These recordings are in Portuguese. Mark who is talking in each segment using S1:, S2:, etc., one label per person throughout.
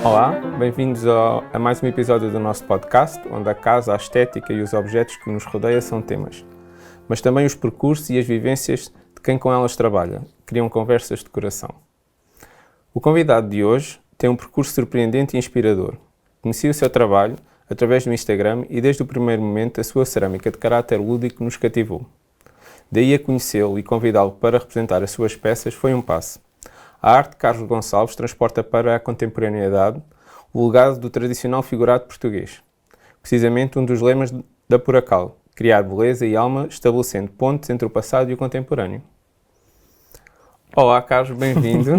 S1: Olá, bem-vindos a mais um episódio do nosso podcast, onde a casa, a estética e os objetos que nos rodeiam são temas, mas também os percursos e as vivências de quem com elas trabalha, criam conversas de coração. O convidado de hoje tem um percurso surpreendente e inspirador. Conheci o seu trabalho através do Instagram e desde o primeiro momento a sua cerâmica de caráter lúdico nos cativou. Daí a conhecê-lo e convidá-lo para representar as suas peças foi um passo. A arte de Carlos Gonçalves transporta para a contemporaneidade o legado do tradicional figurado português. Precisamente um dos lemas da Puracal, criar beleza e alma, estabelecendo pontes entre o passado e o contemporâneo. Olá, Carlos, bem-vindo.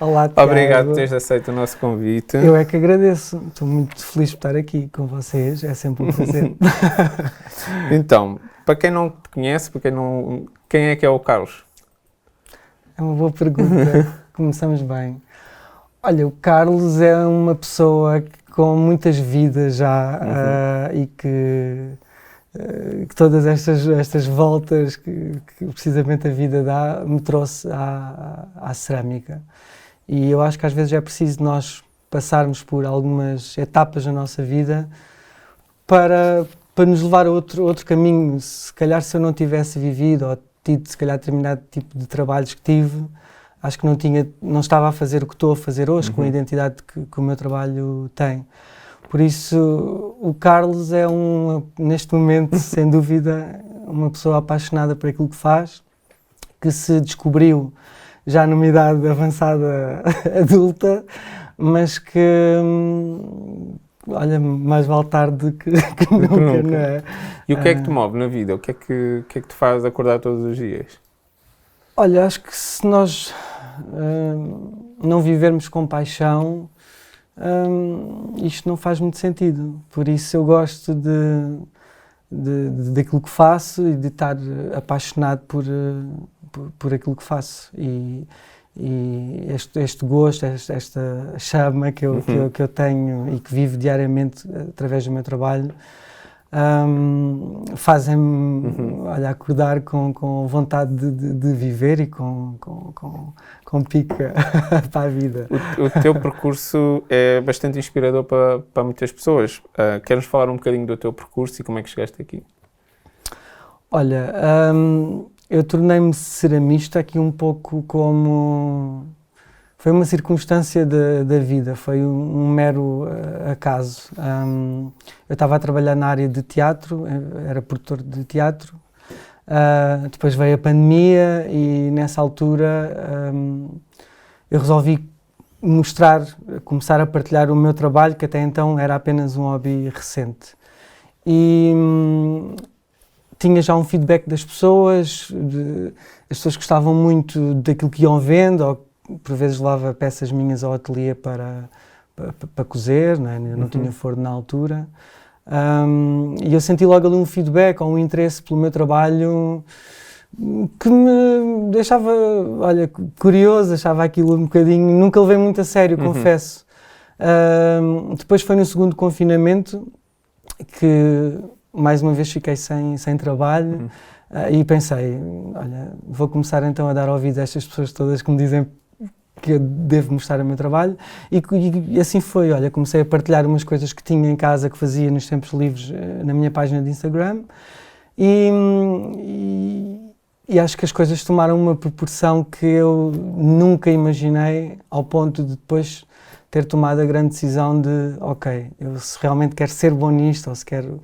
S2: Olá, Tiago.
S1: Obrigado por teres aceito o nosso convite.
S2: Eu é que agradeço. Estou muito feliz por estar aqui com vocês. É sempre um prazer.
S1: Então, para quem não te conhece, quem é que é o Carlos?
S2: É uma boa pergunta. Começamos bem. Olha, o Carlos é uma pessoa com muitas vidas já e que todas estas voltas que precisamente a vida dá me trouxe à cerâmica. E eu acho que às vezes é preciso nós passarmos por algumas etapas na nossa vida para nos levar a outro caminho. Se calhar se eu não tivesse vivido ou tido se calhar determinado tipo de trabalhos que tive, acho que não estava a fazer o que estou a fazer hoje, com a identidade que o meu trabalho tem. Por isso, o Carlos é neste momento, sem dúvida, uma pessoa apaixonada por aquilo que faz, que se descobriu já numa idade avançada adulta, mas que, olha, mais vale tarde que nunca, não é?
S1: E o que é que te move na vida? O que é que te faz acordar todos os dias?
S2: Olha, acho que se nós não vivermos com paixão, isto não faz muito sentido. Por isso eu gosto daquilo que faço e de estar apaixonado por aquilo que faço. E este gosto, esta chama que eu tenho e que vivo diariamente através do meu trabalho, fazem-me acordar com vontade de viver e com pica para a vida.
S1: O teu percurso é bastante inspirador para muitas pessoas. Queres falar um bocadinho do teu percurso e como é que chegaste aqui?
S2: Olha, eu tornei-me ceramista aqui um pouco como... Foi uma circunstância da vida, foi um mero acaso. Eu estava a trabalhar na área de teatro, era produtor de teatro, depois veio a pandemia e nessa altura eu resolvi começar a partilhar o meu trabalho, que até então era apenas um hobby recente. E tinha já um feedback das pessoas, as pessoas gostavam muito daquilo que iam vendo, ou por vezes levava peças minhas ao ateliê para cozer, não é? Eu não tinha forno na altura. E eu senti logo ali um feedback ou um interesse pelo meu trabalho que me deixava, olha, curioso, achava aquilo um bocadinho, nunca levei muito a sério, confesso. Depois foi no segundo confinamento que mais uma vez fiquei sem trabalho e pensei, olha, vou começar então a dar ouvido a estas pessoas todas que me dizem que eu devo mostrar o meu trabalho e assim foi, olha, comecei a partilhar umas coisas que tinha em casa, que fazia nos tempos livres na minha página de Instagram e acho que as coisas tomaram uma proporção que eu nunca imaginei, ao ponto de depois ter tomado a grande decisão de, ok, eu se realmente quero ser bom nisto ou se quero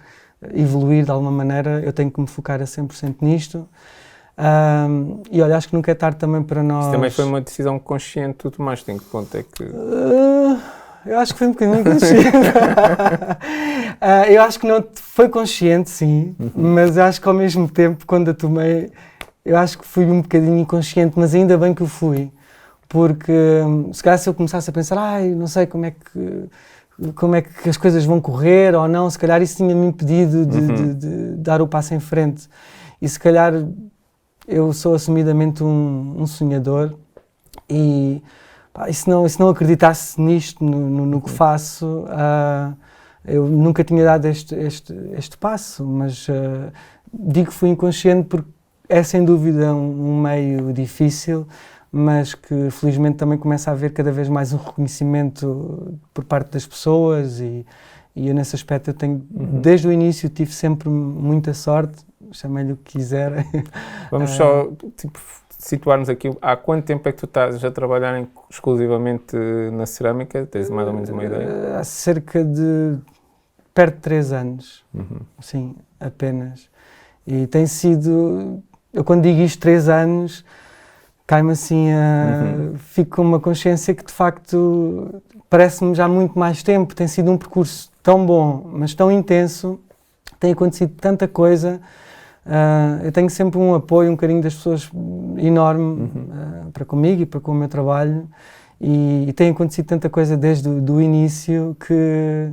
S2: evoluir de alguma maneira, eu tenho que me focar a 100% nisto. E olha, acho que nunca é tarde também para nós...
S1: Isso também foi uma decisão consciente, tu tomaste, em que ponto é que...
S2: eu acho que foi um bocadinho inconsciente. Eu acho que não foi consciente, sim, mas acho que ao mesmo tempo, quando a tomei, eu acho que fui um bocadinho inconsciente, mas ainda bem que o fui, porque se calhar se eu começasse a pensar, não sei como é que as coisas vão correr ou não, se calhar isso tinha-me impedido de dar o passo em frente. E se calhar eu sou assumidamente um sonhador e se não acreditasse nisto, no que faço, eu nunca tinha dado este passo, mas digo que fui inconsciente porque é sem dúvida um meio difícil, mas que felizmente também começa a haver cada vez mais um reconhecimento por parte das pessoas e eu nesse aspecto eu tenho, desde o início tive sempre muita sorte, chamei-lhe o que quiser.
S1: Vamos só situar-nos aqui, há quanto tempo é que tu estás a trabalhar exclusivamente na cerâmica? Tens mais ou menos uma ideia?
S2: Há cerca de perto de 3 anos, sim, apenas. E tem sido, eu quando digo isto 3 anos, cai-me assim, fico com uma consciência que de facto parece-me já muito mais tempo, tem sido um percurso tão bom, mas tão intenso, tem acontecido tanta coisa, eu tenho sempre um apoio, um carinho das pessoas enorme para comigo e para com o meu trabalho e tem acontecido tanta coisa desde o início que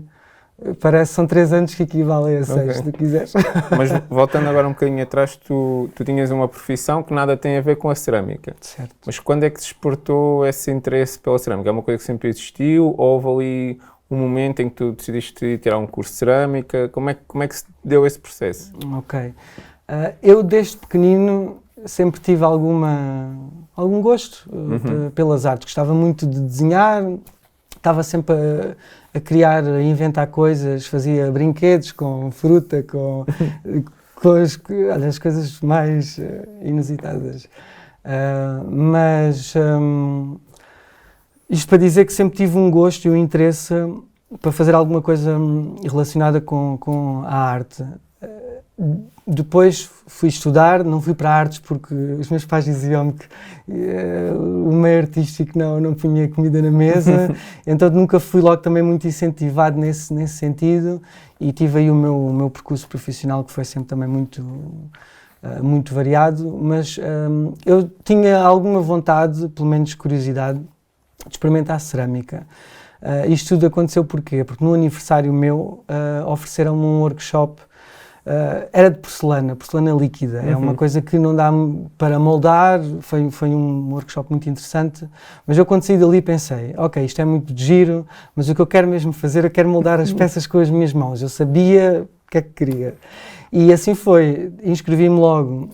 S2: parece que são 3 anos que equivalem a 6, se tu quiseres.
S1: Mas voltando agora um bocadinho atrás, tu tinhas uma profissão que nada tem a ver com a cerâmica.
S2: Certo.
S1: Mas quando é que despertou esse interesse pela cerâmica? É uma coisa que sempre existiu? Ou houve ali um momento em que tu decidiste tirar um curso de cerâmica? Como é que se deu esse processo?
S2: Ok. Eu desde pequenino sempre tive algum gosto pelas artes. Gostava muito de desenhar, estava sempre a criar, a inventar coisas, fazia brinquedos com fruta, com as coisas mais inusitadas. Mas isto para dizer que sempre tive um gosto e um interesse para fazer alguma coisa relacionada com a arte. Depois fui estudar, não fui para artes porque os meus pais diziam-me que o meio artístico não punha comida na mesa, então nunca fui logo também muito incentivado nesse sentido e tive aí o meu percurso profissional que foi sempre também muito variado, mas eu tinha alguma vontade, pelo menos curiosidade, de experimentar cerâmica. Isto tudo aconteceu porquê? Porque no aniversário meu ofereceram-me um workshop. Era de porcelana líquida, é uma coisa que não dá para moldar, foi um workshop muito interessante, mas eu quando saí dali pensei, ok, isto é muito giro, mas o que eu quero mesmo fazer, eu quero moldar as peças com as minhas mãos, eu sabia o que é que queria. E assim foi, inscrevi-me logo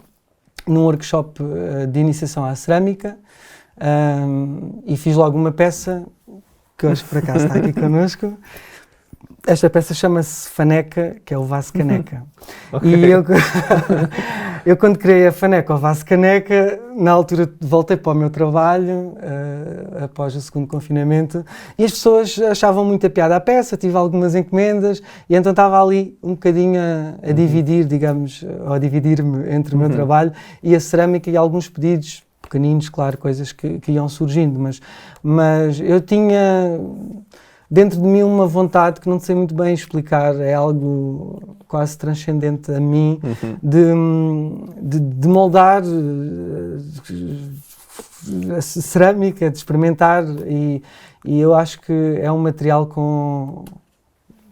S2: num workshop de iniciação à cerâmica e fiz logo uma peça, que hoje por acaso está aqui connosco. Esta peça chama-se Faneca, que é o vaso caneca. Okay. E eu quando criei a Faneca, o vaso caneca, na altura voltei para o meu trabalho, após o segundo confinamento, e as pessoas achavam muita piada a peça, tive algumas encomendas, e então estava ali um bocadinho a dividir, digamos, ou a dividir-me entre o meu trabalho e a cerâmica e alguns pedidos pequeninos, claro, coisas que iam surgindo, mas eu tinha dentro de mim uma vontade que não sei muito bem explicar, é algo quase transcendente a mim, de moldar a cerâmica, de experimentar e eu acho que é um material com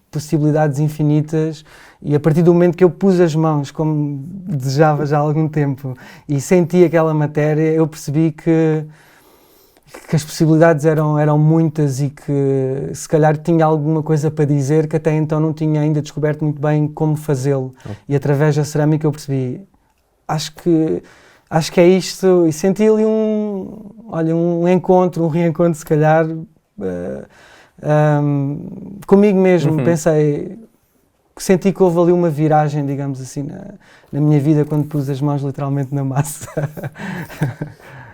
S2: possibilidades infinitas e a partir do momento que eu pus as mãos, como desejava já há algum tempo, e senti aquela matéria, eu percebi que as possibilidades eram muitas e que se calhar tinha alguma coisa para dizer que até então não tinha ainda descoberto muito bem como fazê-lo. E através da cerâmica eu percebi, acho que é isto, e senti ali um encontro, um reencontro se calhar comigo mesmo. Pensei, senti que houve ali uma viragem, digamos assim, na minha vida quando pus as mãos literalmente na massa.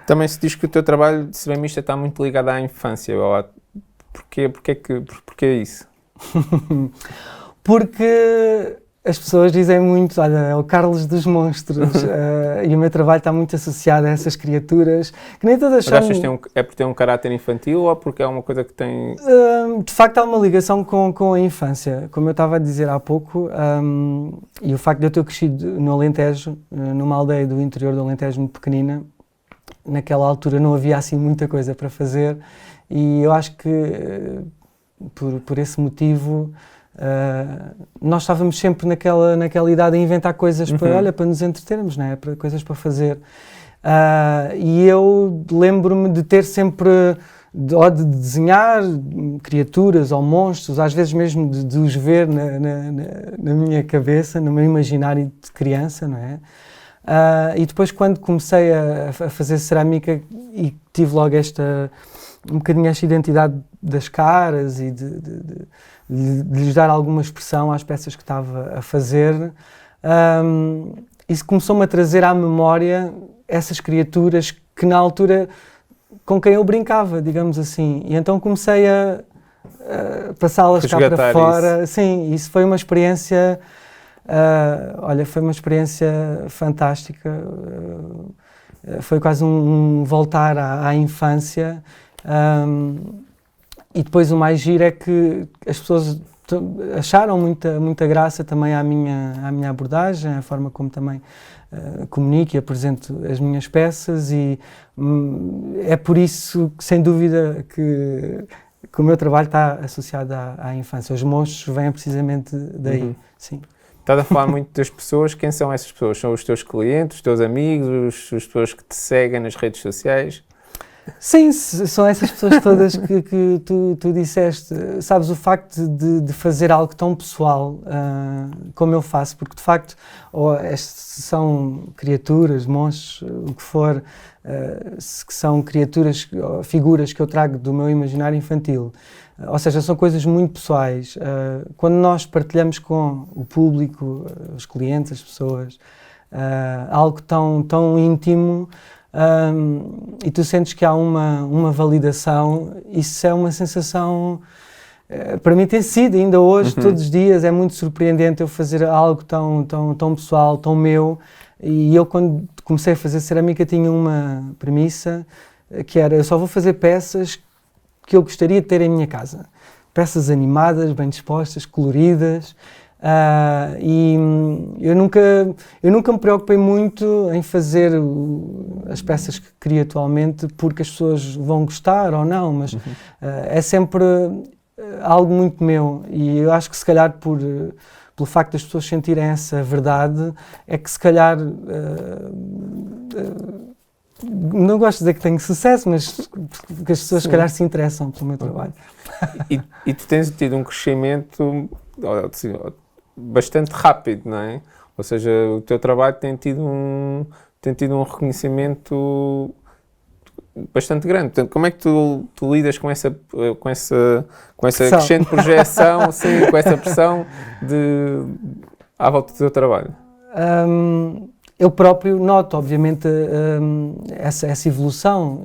S1: Também se diz que o teu trabalho de ceramista está muito ligado à infância. Porquê isso?
S2: Porque as pessoas dizem muito, olha, é o Carlos dos monstros, e o meu trabalho está muito associado a essas criaturas, que nem todas são...
S1: Mas achas que é por ter um caráter infantil ou porque é uma coisa que tem...
S2: De facto há uma ligação com a infância, como eu estava a dizer há pouco, e o facto de eu ter crescido no Alentejo, numa aldeia do interior do Alentejo muito pequenina, naquela altura não havia assim muita coisa para fazer e eu acho que por esse motivo nós estávamos sempre naquela idade a inventar coisas para nos entretermos, não é? Para coisas para fazer. E eu lembro-me de ter sempre, de desenhar criaturas ou monstros, às vezes mesmo de os ver na minha cabeça, no meu imaginário de criança, não é? E depois quando comecei a fazer cerâmica e tive logo um bocadinho esta identidade das caras e de lhes dar alguma expressão às peças que estava a fazer. Isso começou-me a trazer à memória essas criaturas que na altura com quem eu brincava, digamos assim. E então comecei a passá-las cá para fora. Isso. Sim, isso foi uma experiência, foi uma experiência fantástica. Foi quase um voltar à infância. E depois o mais giro é que as pessoas acharam muita graça também à minha abordagem, à forma como também comunico e apresento as minhas peças, e é por isso que, sem dúvida, que o meu trabalho está associado à infância. Os monstros vêm precisamente daí, sim.
S1: Estás a falar muito das pessoas. Quem são essas pessoas? São os teus clientes, os teus amigos, as pessoas que te seguem nas redes sociais?
S2: Sim, são essas pessoas todas que tu disseste. Sabes, o facto de fazer algo tão pessoal como eu faço, porque de facto são criaturas, monstros, o que for, que são criaturas, figuras que eu trago do meu imaginário infantil. Ou seja, são coisas muito pessoais. Quando nós partilhamos com o público, os clientes, as pessoas, algo tão íntimo, e tu sentes que há uma validação, isso é uma sensação, para mim tem sido, ainda hoje, todos os dias, é muito surpreendente eu fazer algo tão pessoal, tão meu. E eu, quando comecei a fazer cerâmica, tinha uma premissa, que era: eu só vou fazer peças que eu gostaria de ter em minha casa. Peças animadas, bem dispostas, coloridas. E eu nunca me preocupei muito em fazer as peças que crio atualmente porque as pessoas vão gostar ou não, mas é sempre algo muito meu, e eu acho que se calhar pelo facto das pessoas sentirem essa verdade, é que se calhar não gosto de dizer que tenho sucesso, mas que as pessoas se calhar se interessam pelo meu trabalho.
S1: E tu tens tido um crescimento bastante rápido, não é? Ou seja, o teu trabalho tem tido um reconhecimento bastante grande. Portanto, como é que tu lidas com essa crescente projeção, sim, com essa pressão à volta do teu trabalho?
S2: Eu próprio noto, obviamente, essa evolução,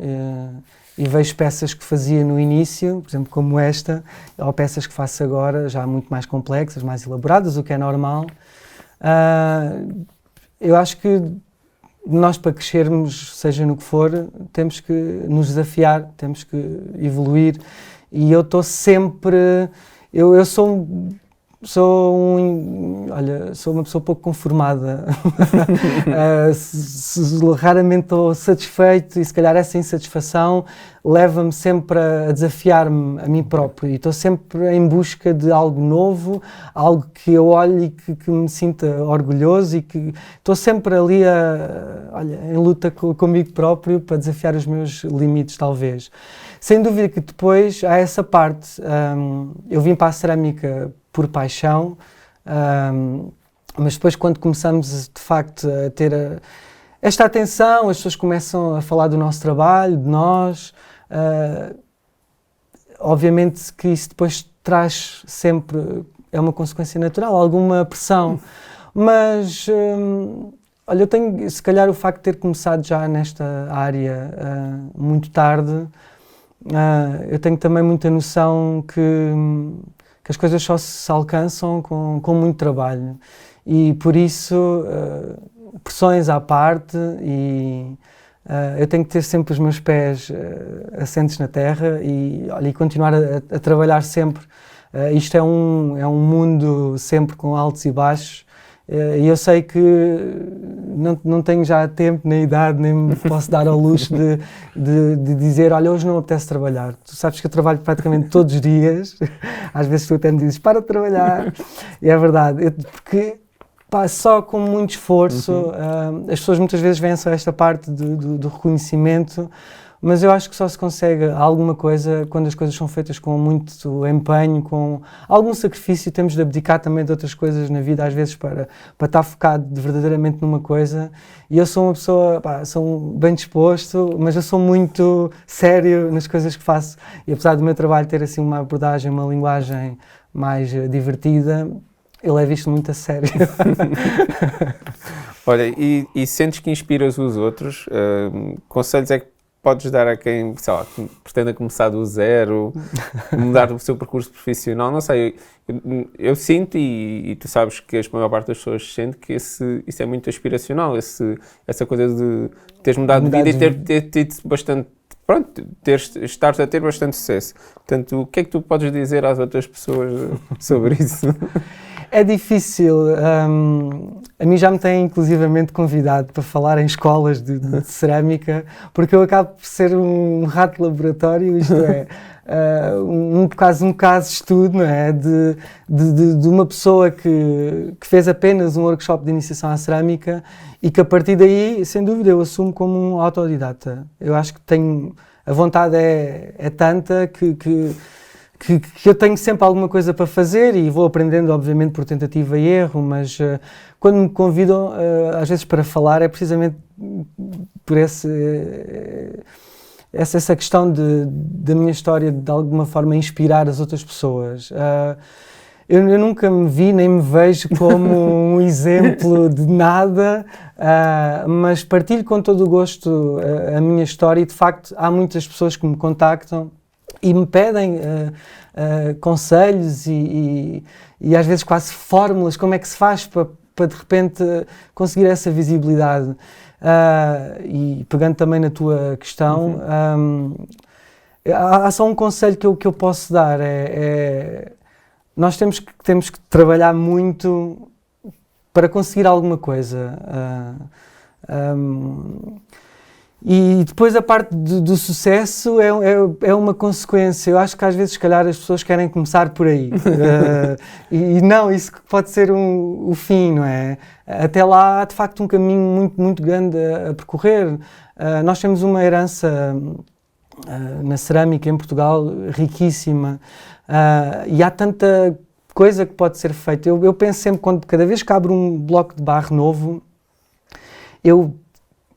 S2: e vejo peças que fazia no início, por exemplo, como esta, ou peças que faço agora, já muito mais complexas, mais elaboradas, o que é normal. Eu acho que nós, para crescermos, seja no que for, temos que nos desafiar, temos que evoluir, e eu estou sempre... Eu sou uma pessoa pouco conformada. Raramente estou satisfeito, e se calhar essa insatisfação leva-me sempre a desafiar-me a mim próprio, e estou sempre em busca de algo novo, algo que eu olhe e que me sinta orgulhoso, e que estou sempre ali em luta comigo próprio para desafiar os meus limites, talvez. Sem dúvida que depois há essa parte. Eu vim para a cerâmica por paixão, mas depois, quando começamos de facto a ter esta atenção, as pessoas começam a falar do nosso trabalho, de nós, obviamente que isso depois traz sempre, é uma consequência natural, alguma pressão, mas olha, eu tenho, se calhar, o facto de ter começado já nesta área muito tarde, eu tenho também muita noção que as coisas só se alcançam com muito trabalho, e por isso, pressões à parte, e eu tenho que ter sempre os meus pés assentes na terra, e continuar a trabalhar sempre. Isto é um mundo sempre com altos e baixos, e eu sei que não tenho já tempo, nem idade, nem me posso dar ao luxo de dizer: olha, hoje não me apetece trabalhar. Tu sabes que eu trabalho praticamente todos os dias, às vezes tu até me dizes: para de trabalhar, e é verdade, porque só com muito esforço, as pessoas muitas vezes veem só esta parte do reconhecimento, mas eu acho que só se consegue alguma coisa quando as coisas são feitas com muito empenho, com algum sacrifício. Temos de abdicar também de outras coisas na vida, às vezes, para estar focado verdadeiramente numa coisa. E eu sou uma pessoa, sou bem disposto, mas eu sou muito sério nas coisas que faço. E apesar do meu trabalho ter assim uma abordagem, uma linguagem mais divertida, eu levo isto muito a sério.
S1: Olha, e sentes que inspiras os outros? Conselhos é que podes dar a quem, sei lá, que pretenda começar do zero, mudar o seu percurso profissional? Não sei, eu sinto, e tu sabes que a maior parte das pessoas sente, que isso é muito aspiracional, essa coisa de teres mudado de vida e ter tido bastante, pronto, estares a ter bastante sucesso. Portanto, o que é que tu podes dizer às outras pessoas sobre isso?
S2: É difícil. A mim já me têm inclusivamente convidado para falar em escolas de cerâmica, porque eu acabo por ser um rato de laboratório, isto é, um caso de estudo, não é? De uma pessoa que fez apenas um workshop de iniciação à cerâmica e que a partir daí, sem dúvida, eu assumo como um autodidata. Eu acho que a vontade é tanta que eu tenho sempre alguma coisa para fazer e vou aprendendo, obviamente, por tentativa e erro, mas quando me convidam, às vezes, para falar, é precisamente por essa questão da minha história, de alguma forma, inspirar as outras pessoas. Eu nunca me vi, nem me vejo como um exemplo de nada, mas partilho com todo o gosto a minha história e, de facto, há muitas pessoas que me contactam e me pedem conselhos e às vezes quase fórmulas, como é que se faz para de repente conseguir essa visibilidade. E pegando também na tua questão, há só um conselho que eu posso dar, nós temos que trabalhar muito para conseguir alguma coisa. E depois a parte do sucesso é uma consequência. Eu acho que às vezes, se calhar, as pessoas querem começar por aí. E não, isso pode ser o fim, não é? Até lá há, de facto, um caminho muito, muito grande a percorrer. Nós temos uma herança na cerâmica em Portugal riquíssima. E há tanta coisa que pode ser feita. Eu penso sempre, cada vez que abro um bloco de barro novo, eu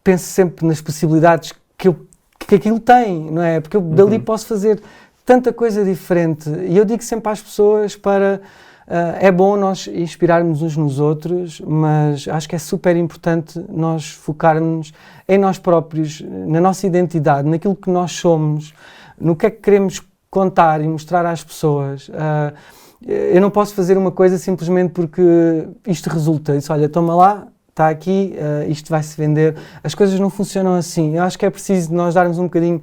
S2: penso sempre nas possibilidades que aquilo tem, não é? Porque eu dali posso fazer tanta coisa diferente. E eu digo sempre às pessoas é bom nós inspirarmos uns nos outros, mas acho que é super importante nós focarmos em nós próprios, na nossa identidade, naquilo que nós somos, no que é que queremos contar e mostrar às pessoas. Eu não posso fazer uma coisa simplesmente porque isto resulta. Isso, olha, toma lá, está aqui, isto vai-se vender. As coisas não funcionam assim. Eu acho que é preciso nós darmos um bocadinho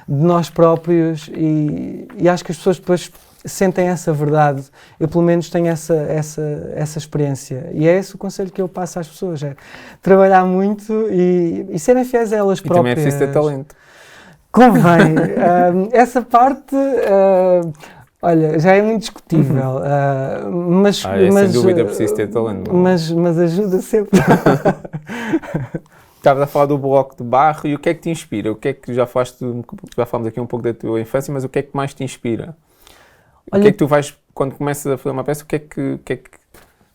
S2: de nós próprios e acho que as pessoas depois sentem essa verdade. Eu, pelo menos, tenho essa experiência. E é esse o conselho que eu passo às pessoas, é trabalhar muito e serem fiéis a elas próprias.
S1: E também é preciso ter talento.
S2: Convém. Essa parte... olha, já é muito discutível, mas
S1: sem dúvida preciso ter talento.
S2: Mas ajuda sempre.
S1: Estavas a falar do bloco de barro e o que é que te inspira? O que é que já falamos aqui um pouco da tua infância, mas o que é que mais te inspira? Olha, o que é que tu vais, quando começas a fazer uma peça, o que é que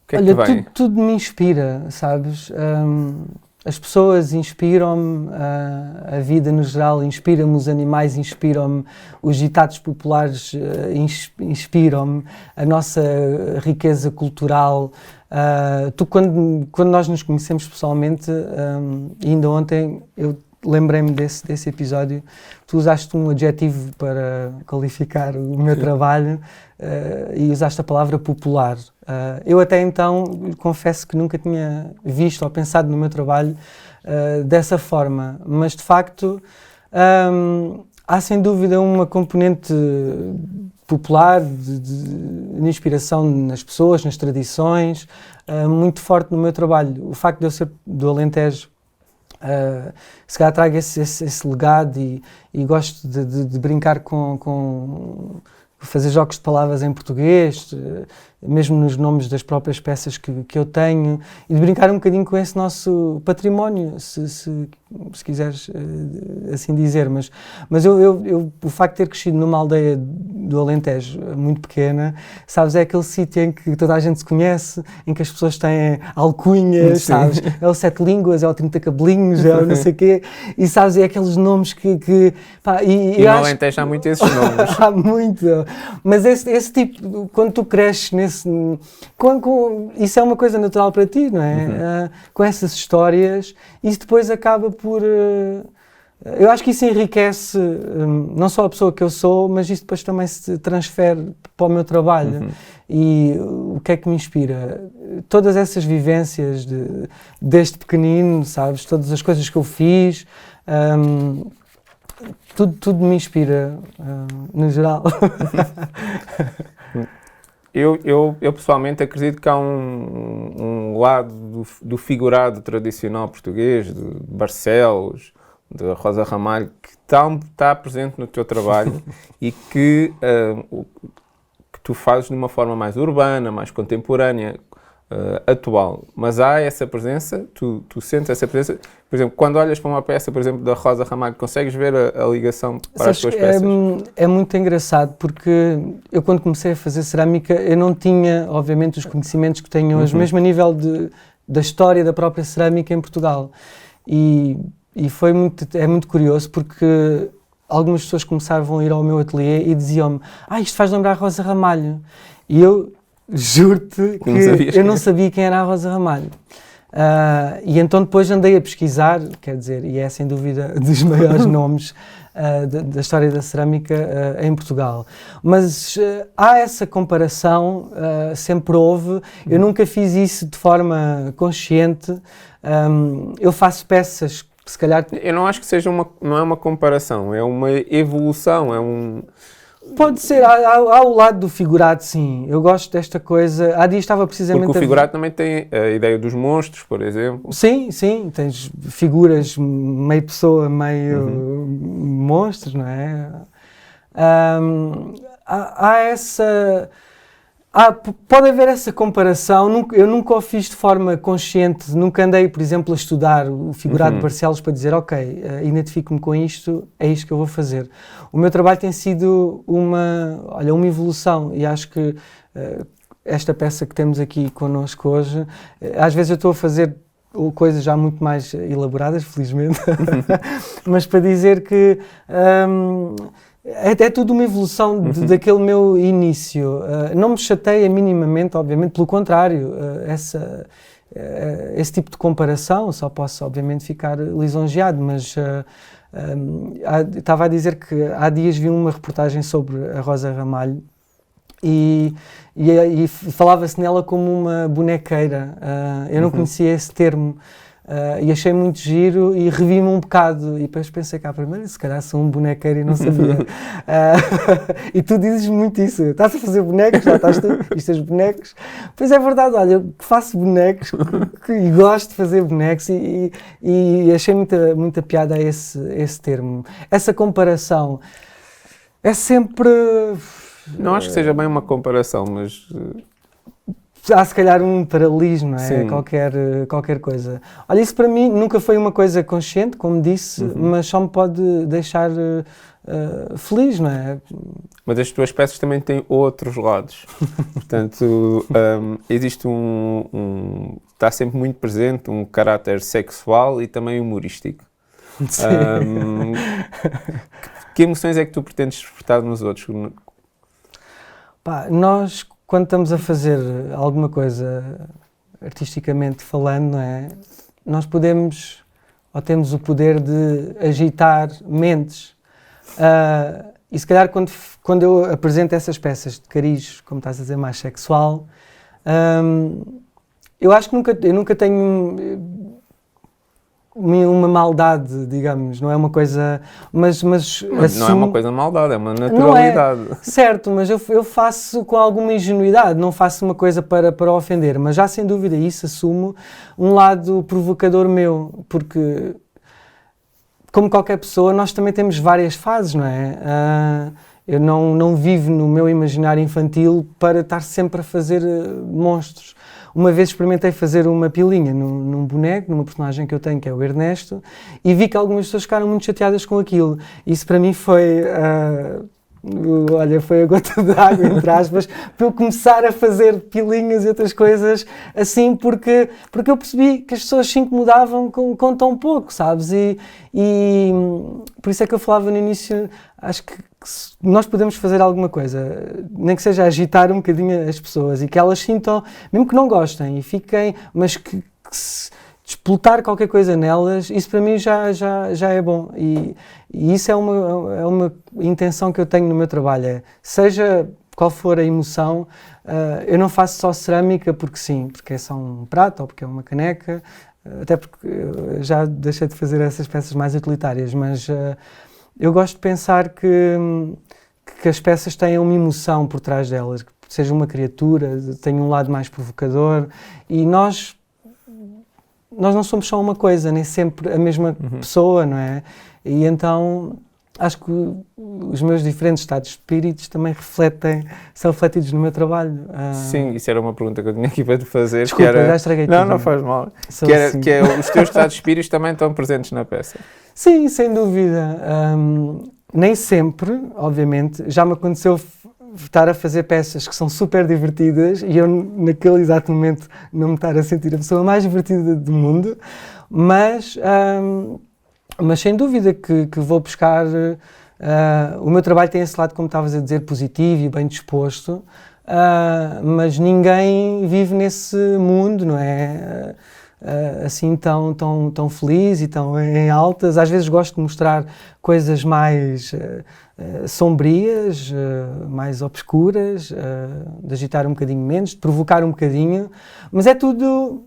S1: te vem?
S2: Tudo me inspira, sabes? As pessoas inspiram-me, a vida no geral inspira-me, os animais inspiram-me, os ditados populares inspiram-me, a nossa riqueza cultural. Quando nós nos conhecemos pessoalmente, ainda ontem eu lembrei-me desse episódio, tu usaste um adjetivo para qualificar o meu trabalho e usaste a palavra popular. Eu até então confesso que nunca tinha visto ou pensado no meu trabalho dessa forma, mas de facto há sem dúvida uma componente popular de inspiração nas pessoas, nas tradições, muito forte no meu trabalho. O facto de eu ser do Alentejo, se calhar trago esse legado e gosto de brincar com fazer jogos de palavras em português mesmo nos nomes das próprias peças que eu tenho, e de brincar um bocadinho com esse nosso património, se quiseres assim dizer, mas o facto de ter crescido numa aldeia do Alentejo muito pequena, sabes, é aquele sítio em que toda a gente se conhece, em que as pessoas têm alcunhas, sabes, é o Sete Línguas, é o 30 Cabelinhos, é o não sei o quê, e sabes, é aqueles nomes pá,
S1: e no Alentejo há muito esses nomes.
S2: Há muito, mas esse tipo, quando tu cresces isso é uma coisa natural para ti, não é? Com essas histórias, isso depois acaba por... eu acho que isso enriquece não só a pessoa que eu sou, mas isso depois também se transfere para o meu trabalho. E o que é que me inspira? Todas essas vivências desde pequenino, sabes? Todas as coisas que eu fiz, tudo me inspira, no geral.
S1: Eu pessoalmente acredito que há um lado do figurado tradicional português, de Barcelos, de Rosa Ramalho, que está presente no teu trabalho e que tu fazes de uma forma mais urbana, mais contemporânea, atual. Mas há essa presença, tu sentes essa presença. Por exemplo, quando olhas para uma peça, por exemplo, da Rosa Ramalho, consegues ver a ligação para as tuas peças?
S2: É muito engraçado, porque eu quando comecei a fazer cerâmica, eu não tinha, obviamente, os conhecimentos que tenho hoje, mesmo a nível da história da própria cerâmica em Portugal. E é muito curioso, porque algumas pessoas começavam a ir ao meu ateliê e diziam-me: isto faz lembrar a Rosa Ramalho. E eu juro-te que eu não sabia quem era a Rosa Ramalho. E então depois andei a pesquisar, quer dizer, e é sem dúvida dos maiores nomes da história da cerâmica em Portugal. Mas há essa comparação, sempre houve. Eu nunca fiz isso de forma consciente. Eu faço peças que se calhar...
S1: Eu não acho que seja não é uma comparação, é uma evolução, é um...
S2: Pode ser, há o lado do figurado, sim. Eu gosto desta coisa. Há dias estava precisamente...
S1: Porque o figurado também tem a ideia dos monstros, por exemplo.
S2: Sim, tens figuras meio pessoa, meio monstros, não é? Há essa... pode haver essa comparação. Eu nunca o fiz de forma consciente, nunca andei, por exemplo, a estudar o figurado de Barcelos para dizer, ok, identifico-me com isto, é isto que eu vou fazer. O meu trabalho tem sido uma evolução, e acho que esta peça que temos aqui connosco hoje, às vezes eu estou a fazer coisas já muito mais elaboradas, felizmente, mas para dizer que é tudo uma evolução daquele meu início. Não me chateia minimamente, obviamente, pelo contrário, esse tipo de comparação, só posso, obviamente, ficar lisonjeado, mas estava a dizer que há dias vi uma reportagem sobre a Rosa Ramalho e falava-se nela como uma bonequeira. Eu não conhecia esse termo. E achei muito giro e revi-me um bocado e depois pensei cá, primeiro, se calhar sou um bonequeiro e não sabia. E tu dizes muito isso, estás a fazer bonecos, já estás tu, isto és bonecos. Pois é verdade, olha, eu faço bonecos e gosto de fazer bonecos e achei muita piada a esse termo. Essa comparação é sempre...
S1: Não acho que seja bem uma comparação, mas...
S2: Há se calhar um paralelismo, não é?
S1: Sim.
S2: Qualquer coisa. Olha, isso para mim nunca foi uma coisa consciente, como disse, mas só me pode deixar feliz, não é?
S1: Mas as tuas peças também têm outros lados. Portanto, existe está sempre muito presente um caráter sexual e também humorístico. Que emoções é que tu pretendes despertar nos outros?
S2: Nós, quando estamos a fazer alguma coisa artisticamente falando, não é? Nós podemos, ou temos o poder de agitar mentes. E se calhar quando eu apresento essas peças de cariz, como estás a dizer, mais sexual, eu acho que eu nunca tenho uma maldade, digamos, não é uma coisa... Mas
S1: não é uma coisa maldade, é uma naturalidade.
S2: Não é, certo, mas eu faço com alguma ingenuidade, não faço uma coisa para ofender, mas já sem dúvida isso assumo um lado provocador meu, porque como qualquer pessoa nós também temos várias fases, não é? Eu não vivo no meu imaginário infantil para estar sempre a fazer monstros. Uma vez experimentei fazer uma pilinha num boneco, numa personagem que eu tenho, que é o Ernesto, e vi que algumas pessoas ficaram muito chateadas com aquilo. Isso para mim foi... olha, foi a gota de água, entre aspas, para eu começar a fazer pilinhas e outras coisas assim, porque eu percebi que as pessoas se incomodavam com tão pouco, sabes? E por isso é que eu falava no início, acho que nós podemos fazer alguma coisa, nem que seja agitar um bocadinho as pessoas e que elas sintam, mesmo que não gostem e fiquem, mas que se desplotar qualquer coisa nelas, isso para mim já é bom. E isso é uma intenção que eu tenho no meu trabalho. Seja qual for a emoção, eu não faço só cerâmica porque sim, porque é só um prato ou porque é uma caneca, até porque eu já deixei de fazer essas peças mais utilitárias, mas eu gosto de pensar que as peças têm uma emoção por trás delas, que seja uma criatura, tenha um lado mais provocador, e nós não somos só uma coisa, nem sempre a mesma pessoa, não é? E então acho que os meus diferentes estados de espíritos também são refletidos no meu trabalho.
S1: Sim, isso era uma pergunta que eu tinha aqui para te fazer.
S2: Desculpa,
S1: que era...
S2: já estraguei tudo.
S1: Não faz mal.
S2: Assim.
S1: Que é os teus estados de espíritos também estão presentes na peça.
S2: Sim, sem dúvida. Nem sempre, obviamente. Já me aconteceu estar a fazer peças que são super divertidas e eu naquele exato momento não me estar a sentir a pessoa mais divertida do mundo, mas sem dúvida que vou buscar, o meu trabalho tem esse lado, como estavas a dizer, positivo e bem disposto, mas ninguém vive nesse mundo, não é? Assim tão feliz e tão em altas. Às vezes gosto de mostrar coisas mais sombrias, mais obscuras, de agitar um bocadinho menos, de provocar um bocadinho, mas é tudo,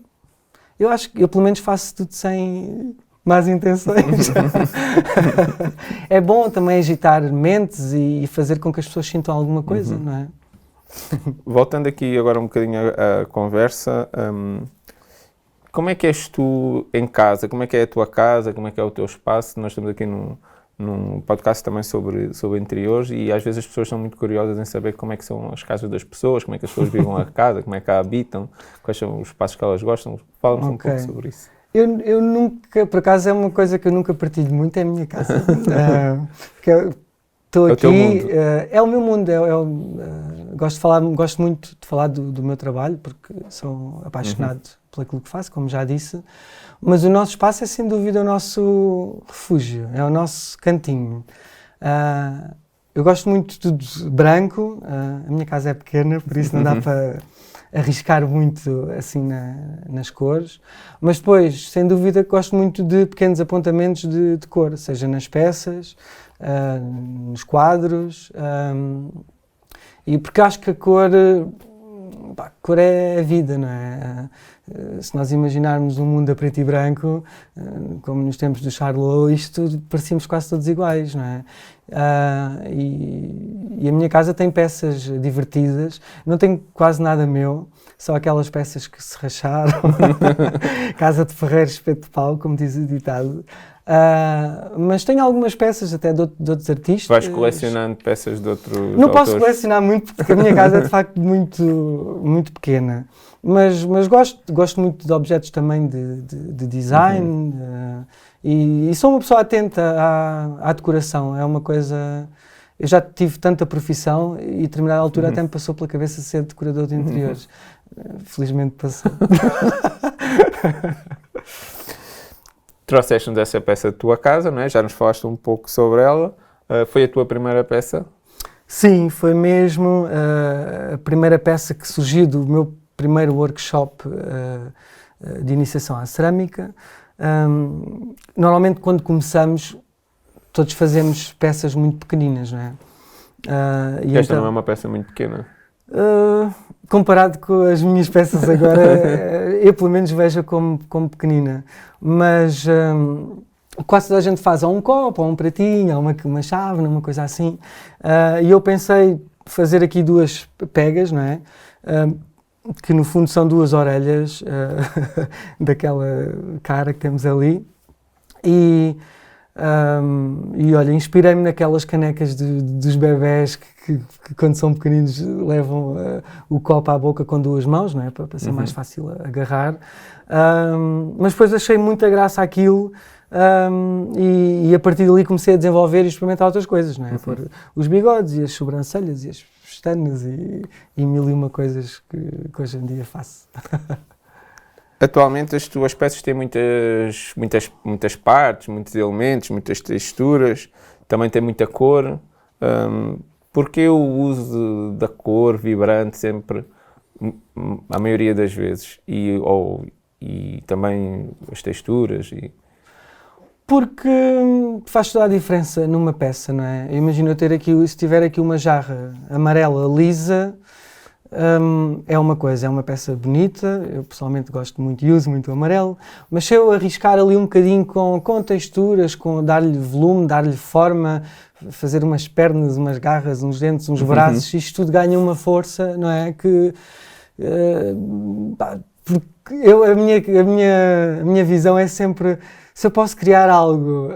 S2: eu acho que eu pelo menos faço tudo sem más intenções. É bom também agitar mentes e fazer com que as pessoas sintam alguma coisa, não é?
S1: Voltando aqui agora um bocadinho à conversa, como é que és tu em casa? Como é que é a tua casa? Como é que é o teu espaço? Nós estamos aqui num podcast também sobre interiores e às vezes as pessoas são muito curiosas em saber como é que são as casas das pessoas, como é que as pessoas vivem a casa, como é que a habitam, quais são os espaços que elas gostam. Fala-nos um pouco sobre isso.
S2: Eu nunca, por acaso é uma coisa que eu nunca partilho muito, é a minha casa. Estou aqui, é o meu mundo, gosto muito de falar do meu trabalho, porque sou apaixonado por aquilo que faço, como já disse, mas o nosso espaço é sem dúvida o nosso refúgio, é o nosso cantinho. Eu gosto muito de tudo branco, a minha casa é pequena, por isso não dá para arriscar muito assim nas cores, mas depois, sem dúvida, gosto muito de pequenos apontamentos de cor, seja nas peças, nos quadros, e porque acho que a cor é a vida, não é? Se nós imaginarmos um mundo a preto e branco, como nos tempos do Charlot, isto parecíamos quase todos iguais, não é? E a minha casa tem peças divertidas, não tenho quase nada meu, só aquelas peças que se racharam, casa de ferreiro, espeto de pau, como diz o ditado. Mas tenho algumas peças até de outros artistas.
S1: Vais colecionando peças de outros
S2: Não
S1: autores?
S2: posso colecionar muito porque a minha casa é de facto muito pequena, mas gosto muito de objetos também de design e sou uma pessoa atenta à decoração, é uma coisa... Eu já tive tanta profissão e a determinada altura até me passou pela cabeça ser decorador de interiores. Felizmente passou.
S1: Trouxeste-nos essa peça da tua casa, não é? Já nos falaste um pouco sobre ela. Foi a tua primeira peça?
S2: Sim, foi mesmo a primeira peça que surgiu do meu primeiro workshop de iniciação à cerâmica. Normalmente quando começamos, todos fazemos peças muito pequeninas, não é?
S1: Esta não é uma peça muito pequena?
S2: Comparado com as minhas peças agora, eu pelo menos vejo como pequenina, mas quase toda a gente faz ou um copo, ou um pratinho, ou uma chávena, uma coisa assim, e eu pensei fazer aqui duas pegas, não é? Que no fundo são duas orelhas daquela cara que temos ali, e E olha, inspirei-me naquelas canecas dos bebés que quando são pequeninos levam o copo à boca com duas mãos, não é? Para ser mais fácil agarrar. Mas depois achei muita graça àquilo. E a partir dali comecei a desenvolver e experimentar outras coisas, não é? Pôr os bigodes e as sobrancelhas e as pestanas e mil e uma coisas que hoje em dia faço.
S1: Atualmente as tuas peças têm muitas partes, muitos elementos, muitas texturas, também tem muita cor. Porquê o uso da cor vibrante sempre, a maioria das vezes, e também as texturas?
S2: Porque faz toda a diferença numa peça, não é? Imagina eu ter aqui, se tiver aqui uma jarra amarela lisa, é uma coisa, é uma peça bonita, eu pessoalmente gosto muito e uso muito o amarelo, mas se eu arriscar ali um bocadinho com texturas, com dar-lhe volume, dar-lhe forma, fazer umas pernas, umas garras, uns dentes, uns braços, isto tudo ganha uma força, não é? Que porque a minha visão é sempre, se eu posso criar algo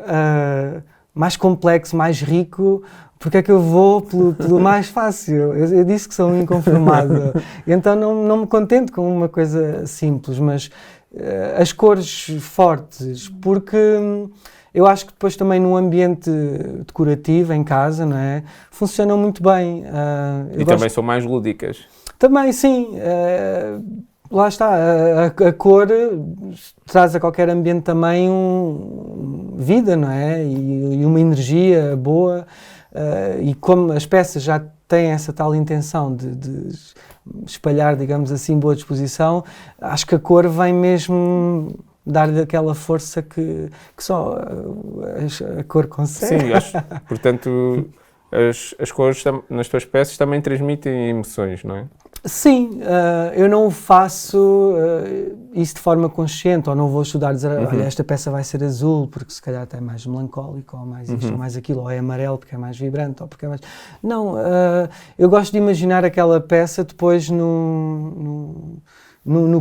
S2: mais complexo, mais rico, porque é que eu vou pelo mais fácil? Eu disse que sou um inconformado, então não me contento com uma coisa simples, mas as cores fortes, porque eu acho que depois também num ambiente decorativo, em casa, não é? Funcionam muito bem.
S1: Também são mais lúdicas.
S2: Também, sim. Lá está, a cor traz a qualquer ambiente também vida, não é? E uma energia boa. E como as peças já têm essa tal intenção de espalhar, digamos assim, boa disposição, acho que a cor vem mesmo dar-lhe aquela força que só a cor consegue.
S1: Sim, portanto, as cores nas tuas peças também transmitem emoções, não é?
S2: Sim, eu não faço isso de forma consciente, ou não vou estudar dizer, olha, esta peça vai ser azul, porque se calhar até é mais melancólico, ou mais isto, ou mais aquilo, ou é amarelo porque é mais vibrante, ou porque é mais... Não, eu gosto de imaginar aquela peça depois no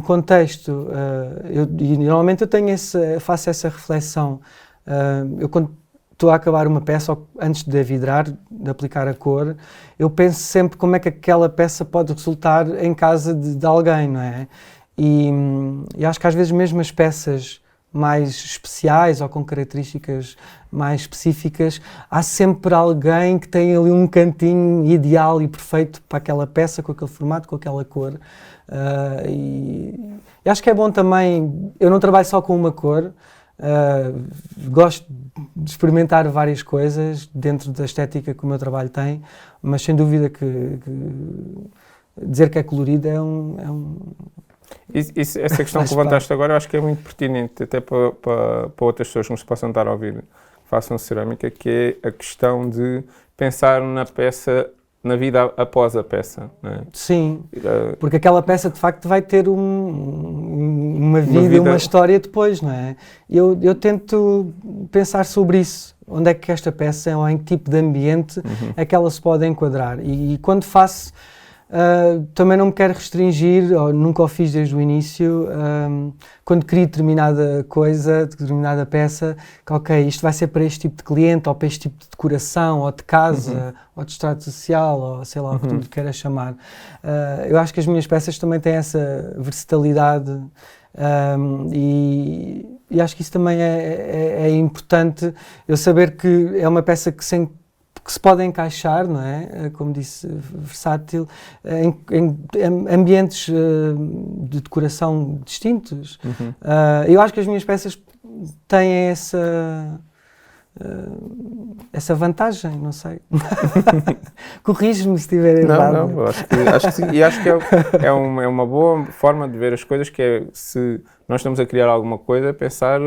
S2: contexto, e normalmente eu tenho faço essa reflexão. Eu quando estou a acabar uma peça, ou antes de a vidrar, de aplicar a cor, eu penso sempre como é que aquela peça pode resultar em casa de alguém, não é? E acho que às vezes mesmo as peças mais especiais ou com características mais específicas, há sempre alguém que tem ali um cantinho ideal e perfeito para aquela peça, com aquele formato, com aquela cor. E acho que é bom também, eu não trabalho só com uma cor, gosto de experimentar várias coisas dentro da estética que o meu trabalho tem, mas sem dúvida que dizer que é colorido é um...
S1: Essa questão que levantaste agora eu acho que é muito pertinente, até para outras pessoas que nos possam estar a ouvir, façam cerâmica, que é a questão de pensar na peça, na vida após a peça, não é?
S2: Sim, porque aquela peça de facto vai ter uma vida e uma história depois, não é? Eu tento pensar sobre isso, onde é que esta peça, ou em que tipo de ambiente é que ela se pode enquadrar, e quando faço, também não me quero restringir, ou nunca o fiz desde o início, quando crio determinada coisa, determinada peça, que ok, isto vai ser para este tipo de cliente, ou para este tipo de decoração, ou de casa, ou de estrato social, ou sei lá o que tu queiras chamar. Eu acho que as minhas peças também têm essa versatilidade, e acho que isso também é importante, eu saber que é uma peça que se pode encaixar, não é? Como disse, versátil, em ambientes de decoração distintos. Eu acho que as minhas peças têm essa vantagem, não sei. Corrige-me se estiver errado.
S1: Não, acho que sim. E acho que é uma boa forma de ver as coisas, que é, se nós estamos a criar alguma coisa, pensar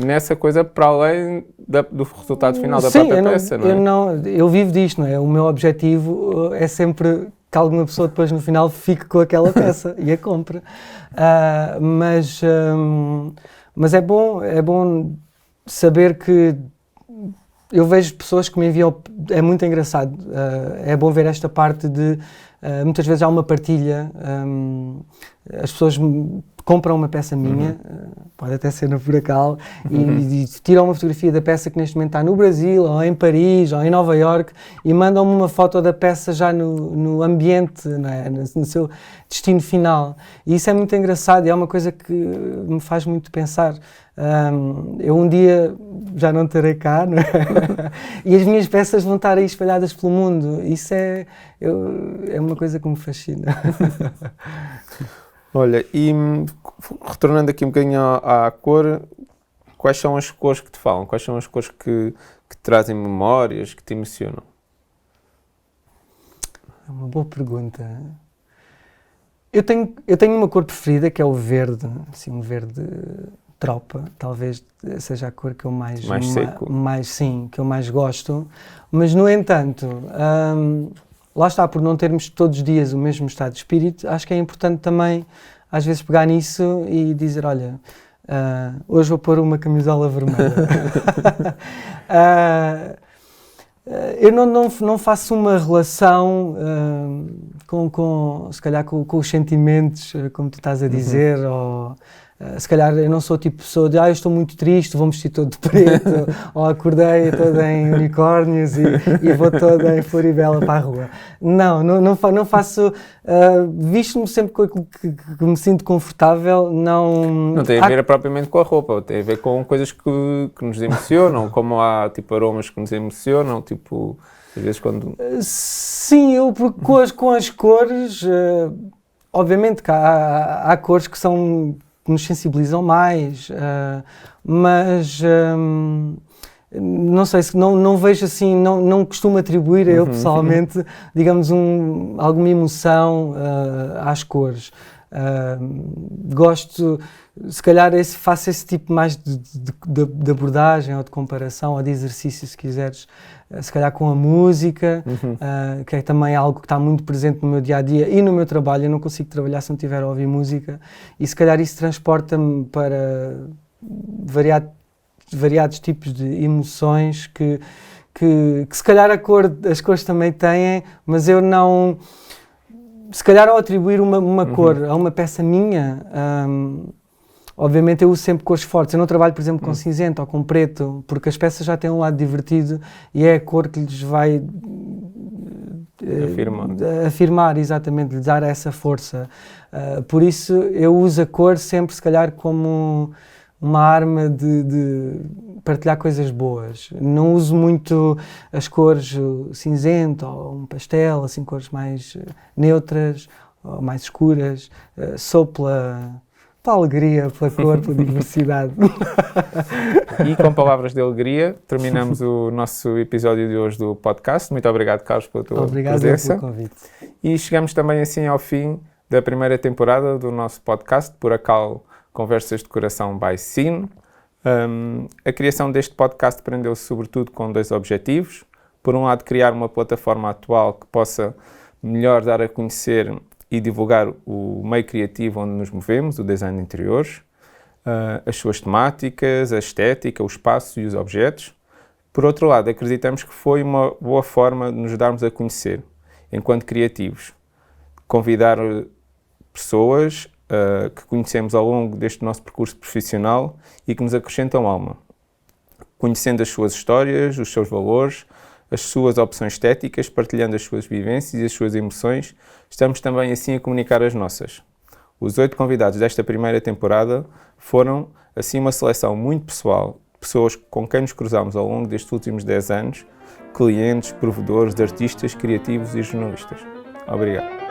S1: nessa coisa para além do resultado final da própria peça, não é?
S2: Eu vivo disto, não é? O meu objetivo é sempre que alguma pessoa depois no final fique com aquela peça e a compre. Mas é bom saber que eu vejo pessoas que me enviam, é muito engraçado, é bom ver esta parte de, muitas vezes há uma partilha, as pessoas compram uma peça minha, pode até ser na Furacal, e tiram uma fotografia da peça que neste momento está no Brasil, ou em Paris, ou em Nova Iorque, e mandam-me uma foto da peça já no ambiente, não é? No seu destino final. E isso é muito engraçado e é uma coisa que me faz muito pensar. Eu um dia já não estarei cá, não é? E as minhas peças vão estar aí espalhadas pelo mundo. Isso é uma coisa que me fascina.
S1: Olha, e retornando aqui um bocadinho à cor, quais são as cores que te falam? Quais são as cores que te trazem memórias, que te emocionam?
S2: É uma boa pergunta. Eu tenho uma cor preferida, que é o verde, assim, um verde tropa, talvez seja a cor que eu mais
S1: seco.
S2: Que eu mais gosto, mas no entanto, lá está, por não termos todos os dias o mesmo estado de espírito, acho que é importante também às vezes pegar nisso e dizer, olha, hoje vou pôr uma camisola vermelha. Eu não faço uma relação se calhar com os sentimentos, como tu estás a dizer, ou se calhar eu não sou tipo pessoa de eu estou muito triste, vou vestir todo de preto, ou acordei toda em unicórnios e vou toda em Floribela para a rua. Não faço, visto-me sempre com aquilo que me sinto confortável, não
S1: tem a ver propriamente com a roupa, tem a ver com coisas que nos emocionam, como há tipo aromas que nos emocionam, tipo, às vezes quando...
S2: Sim, com as cores, obviamente que há cores que nos sensibilizam mais, mas não sei, se não vejo assim, não costumo atribuir a eu pessoalmente, digamos, alguma emoção às cores. Gosto, se calhar faço esse tipo mais de abordagem ou de comparação ou de exercício, se quiseres, se calhar com a música, que é também algo que está muito presente no meu dia-a-dia e no meu trabalho. Eu não consigo trabalhar se não estiver a ouvir música e se calhar isso transporta-me para variados tipos de emoções que se calhar as cores também têm, mas eu não... Se calhar ao atribuir uma cor a uma peça minha, obviamente eu uso sempre cores fortes. Eu não trabalho, por exemplo, com cinzento ou com preto, porque as peças já têm um lado divertido e é a cor que lhes vai afirmar, exatamente, lhes dar essa força. Por isso eu uso a cor sempre, se calhar, como uma arma de partilhar coisas boas. Não uso muito as cores cinzento ou um pastel, assim, cores mais neutras ou mais escuras. Sou pela alegria, pela cor, pela diversidade.
S1: E com palavras de alegria, terminamos o nosso episódio de hoje do podcast. Muito obrigado, Carlos, pela tua presença.
S2: Obrigado pelo convite.
S1: E chegamos também assim ao fim da primeira temporada do nosso podcast, Furacal Conversas de Coração by Cine. A criação deste podcast prendeu-se sobretudo com dois objetivos. Por um lado, criar uma plataforma atual que possa melhor dar a conhecer e divulgar o meio criativo onde nos movemos, o design de interiores, as suas temáticas, a estética, o espaço e os objetos. Por outro lado, acreditamos que foi uma boa forma de nos darmos a conhecer, enquanto criativos. Convidar pessoas que conhecemos ao longo deste nosso percurso profissional e que nos acrescentam alma, conhecendo as suas histórias, os seus valores, as suas opções estéticas, partilhando as suas vivências e as suas emoções, estamos também assim a comunicar as nossas. Os 8 convidados desta primeira temporada foram, assim, uma seleção muito pessoal, pessoas com quem nos cruzamos ao longo destes últimos 10 anos, clientes, provedores, artistas, criativos e jornalistas. Obrigado.